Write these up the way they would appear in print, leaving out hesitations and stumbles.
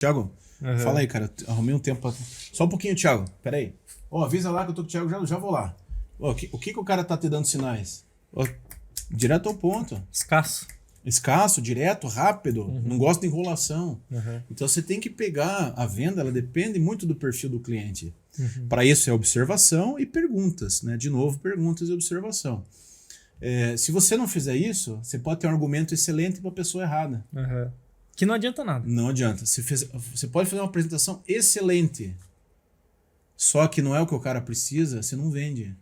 Thiago, Uhum. fala aí, cara. Arrumei um tempo pra... Só um pouquinho, Thiago. Pera aí. Ó, avisa lá que eu tô com o Thiago, já vou lá. Ó, o que o cara tá te dando sinais? Ó, direto ao ponto. Escasso. Escasso, direto, rápido. Não gosta de enrolação. Uhum. Então você tem que pegar a venda, ela depende muito do perfil do cliente. Para isso é observação e perguntas, né? De novo, perguntas e observação. Se você não fizer isso, você pode ter um argumento excelente para a pessoa errada. Uhum. Que não adianta nada. Não adianta. Você pode fazer uma apresentação excelente, só que não é o que o cara precisa, você não vende.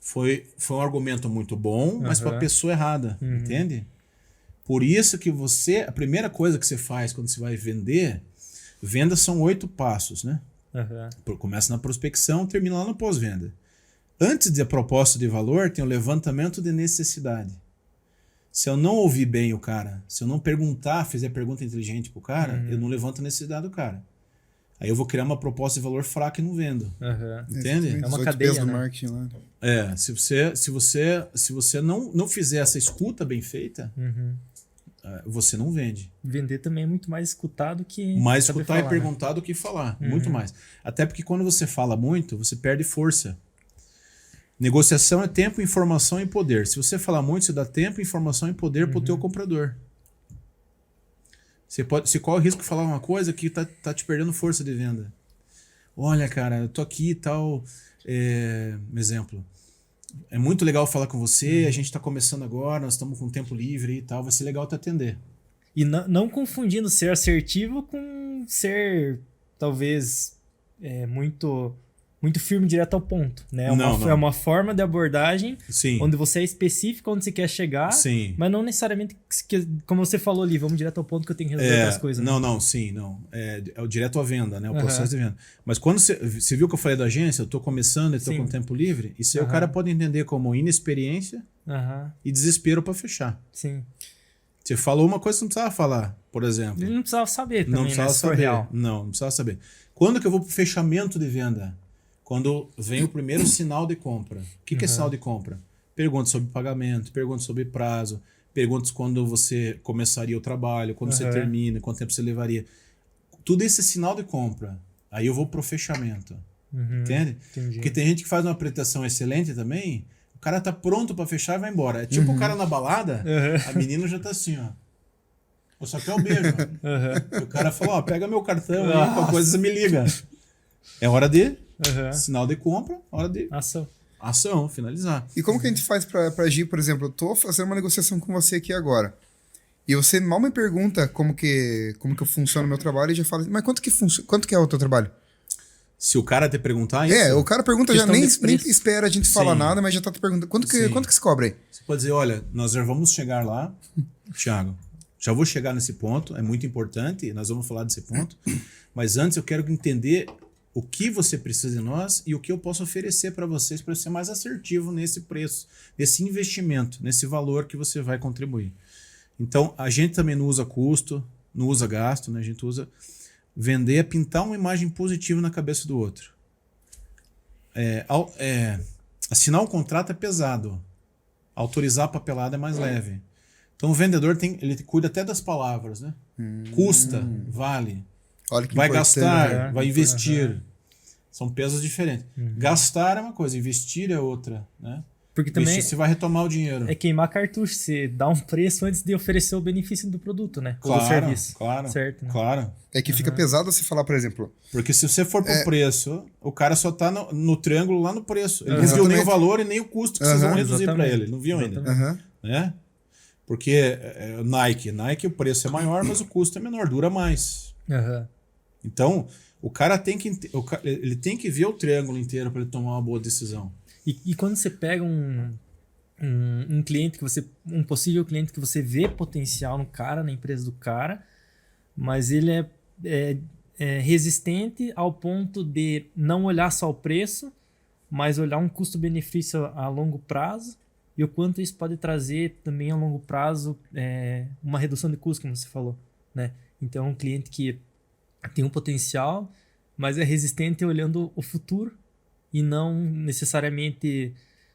Foi um argumento muito bom, mas para a pessoa errada, entende? Por isso que a primeira coisa que você faz quando você vai vender, vendas são 8 passos, né? Começa na prospecção, termina lá no pós-venda. Antes da proposta de valor, tem o levantamento de necessidade. Se eu não ouvir bem o cara, se eu não perguntar, fizer pergunta inteligente pro cara, eu não levanto a necessidade do cara. Aí eu vou criar uma proposta de valor fraca e não vendo. Entende? É uma cadeia, do né? marketing lá. Se você não fizer essa escuta bem feita, você não vende. Vender também é muito mais escutar do que Mais saber escutar e falar, perguntar do que falar. Muito mais. Até porque quando você fala muito, você perde força. Negociação é tempo, informação e poder. Se você falar muito, você dá tempo, informação e poder para o teu comprador. Você corre o risco de falar uma coisa que tá te perdendo força de venda. Olha, cara, eu tô aqui e tal. Exemplo. É muito legal falar com você, a gente tá começando agora, nós estamos com tempo livre e tal, vai ser legal te atender. E não confundindo ser assertivo com ser, talvez, muito firme direto ao ponto, né? É uma forma de abordagem onde você é específico onde você quer chegar, mas não necessariamente, como você falou ali, vamos direto ao ponto que eu tenho que resolver outras coisas. Não. É o direto à venda, né? O processo de venda. Mas quando você viu que eu falei da agência, eu tô começando e tô com tempo livre, isso aí o cara pode entender como inexperiência e desespero para fechar. Sim. Você falou uma coisa que não precisava falar, por exemplo. Ele não precisava saber também, não precisava se for real. Não precisava saber. Quando que eu vou pro fechamento de venda? Quando vem o primeiro sinal de compra. O que é sinal de compra? Perguntas sobre pagamento, perguntas sobre prazo, perguntas quando você começaria o trabalho, quando você termina, quanto tempo você levaria. Tudo isso é sinal de compra. Aí eu vou pro fechamento. Entende? Entendi. Porque tem gente que faz uma apresentação excelente também, o cara tá pronto para fechar e vai embora. É tipo o cara na balada, a menina já tá assim, ó. Eu só quero um beijo. E o cara falou, ó, pega meu cartão aí, qualquer coisa você me liga. É hora de sinal de compra, hora de ação, finalizar. E como que a gente faz pra agir, por exemplo, eu tô fazendo uma negociação com você aqui agora, e você mal me pergunta como que funciona o meu trabalho e já fala, mas quanto que é o teu trabalho? Se o cara te perguntar isso... o cara pergunta, já nem espera a gente falar nada, mas já tá te perguntando, quanto que se cobra aí? Você pode dizer, olha, nós já vamos chegar lá, Thiago, já vou chegar nesse ponto, é muito importante, nós vamos falar desse ponto, mas antes eu quero entender o que você precisa de nós e o que eu posso oferecer para vocês para ser mais assertivo nesse preço, nesse investimento, nesse valor que você vai contribuir. Então, a gente também não usa custo, não usa gasto, né? A gente usa vender é pintar uma imagem positiva na cabeça do outro. Assinar um contrato é pesado. Autorizar a papelada é mais leve. Então, o vendedor ele cuida até das palavras, né? Custa, vale. Olha que vai importante. gastar, vai investir. São pesos diferentes. Gastar é uma coisa, investir é outra, né? Porque investir, também você vai retomar o dinheiro. É queimar cartucho, você dá um preço antes de oferecer o benefício do produto, né? Claro, ou do serviço. Claro, certo, né? Claro. É que fica pesado você falar, por exemplo... Porque se você for pro preço, o cara só tá no triângulo lá no preço. Ele não viu nem o valor e nem o custo que vocês vão reduzir para ele. Não viu ainda. Né? Porque Nike o preço é maior, mas o custo é menor, dura mais. Então, o cara ele tem que ver o triângulo inteiro para ele tomar uma boa decisão. E quando você pega um cliente um possível cliente que você vê potencial no cara, na empresa do cara, mas ele é resistente ao ponto de não olhar só o preço, mas olhar um custo-benefício a longo prazo e o quanto isso pode trazer também a longo prazo uma redução de custo, como você falou, né? Então, um cliente que tem um potencial, mas é resistente olhando o futuro e não necessariamente,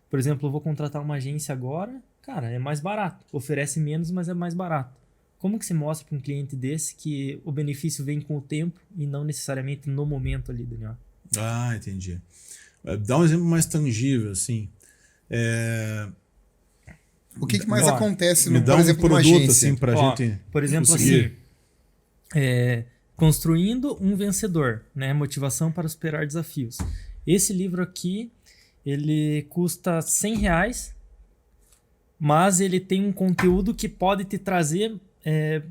por exemplo, eu vou contratar uma agência agora, cara, é mais barato, oferece menos, mas é mais barato. Como que você mostra para um cliente desse que o benefício vem com o tempo e não necessariamente no momento ali, Daniel? Ah, entendi. Dá um exemplo mais tangível, assim. O que mais Ó, acontece, Me no, dá por um exemplo, numa produto, agência? assim, pra Ó, gente por exemplo, conseguir. assim, Construindo um Vencedor, né? Motivação para superar desafios. Esse livro aqui, ele custa R$100, mas ele tem um conteúdo que pode te trazer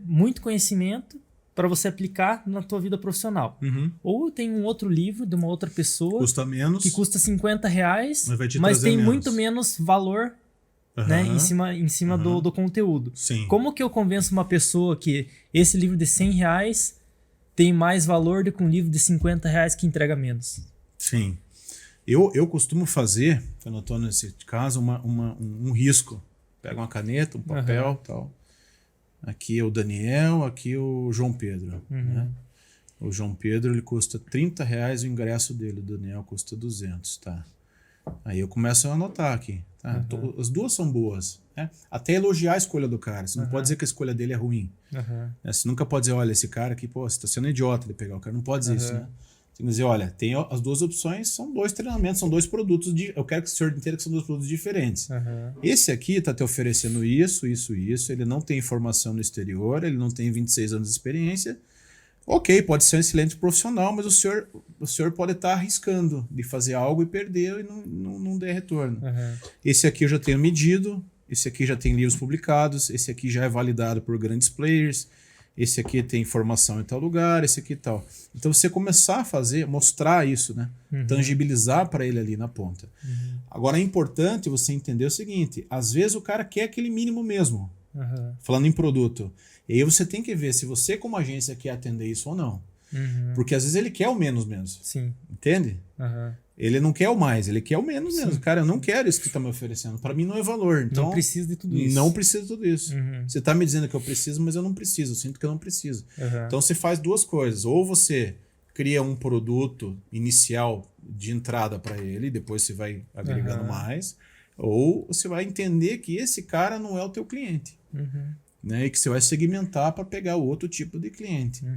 muito conhecimento para você aplicar na tua vida profissional. Uhum. Ou tem um outro livro de uma outra pessoa Custa menos. que custa R$50, Mas vai te mas trazer tem menos. muito menos valor, né, em cima do conteúdo. Sim. Como que eu convenço uma pessoa que esse livro de R$100 tem mais valor do que um livro de R$50 que entrega menos? Sim. Eu costumo fazer, quando eu estou nesse caso, um risco. Pega uma caneta, um papel e tal. Aqui é o Daniel, aqui é o João Pedro. Né? O João Pedro ele custa R$30 o ingresso dele, o Daniel custa 200, tá? Aí eu começo a anotar aqui. Tá? As duas são boas. Né? Até elogiar a escolha do cara. Você não pode dizer que a escolha dele é ruim. Né? Você nunca pode dizer, olha, esse cara aqui, pô, você está sendo idiota de pegar o cara. Não pode dizer isso, né? Você tem que dizer, olha, tem as duas opções, são 2 treinamentos, são 2 produtos. Eu quero que o senhor entenda que são 2 produtos diferentes. Esse aqui está te oferecendo isso. Ele não tem formação no exterior, ele não tem 26 anos de experiência. Ok, pode ser um excelente profissional, mas o senhor pode estar arriscando de fazer algo e perder e não der retorno. Esse aqui eu já tenho medido, esse aqui já tem livros publicados, esse aqui já é validado por grandes players, esse aqui tem informação em tal lugar, esse aqui e tal. Então você começar a fazer, mostrar isso, né? Tangibilizar para ele ali na ponta. Agora é importante você entender o seguinte, às vezes o cara quer aquele mínimo mesmo, falando em produto. E aí você tem que ver se você como agência quer atender isso ou não. Porque às vezes ele quer o menos mesmo. Sim. Entende? Ele não quer o mais, ele quer o menos mesmo. Cara, eu não quero isso que você está me oferecendo. Para mim não é valor. Então, não precisa de tudo isso. Não preciso de tudo isso. Você está me dizendo que eu preciso, mas eu não preciso. Eu sinto que eu não preciso. Então você faz 2 coisas. Ou você cria um produto inicial de entrada para ele, depois você vai agregando mais. Ou você vai entender que esse cara não é o teu cliente. Né? E que você vai segmentar para pegar o outro tipo de cliente.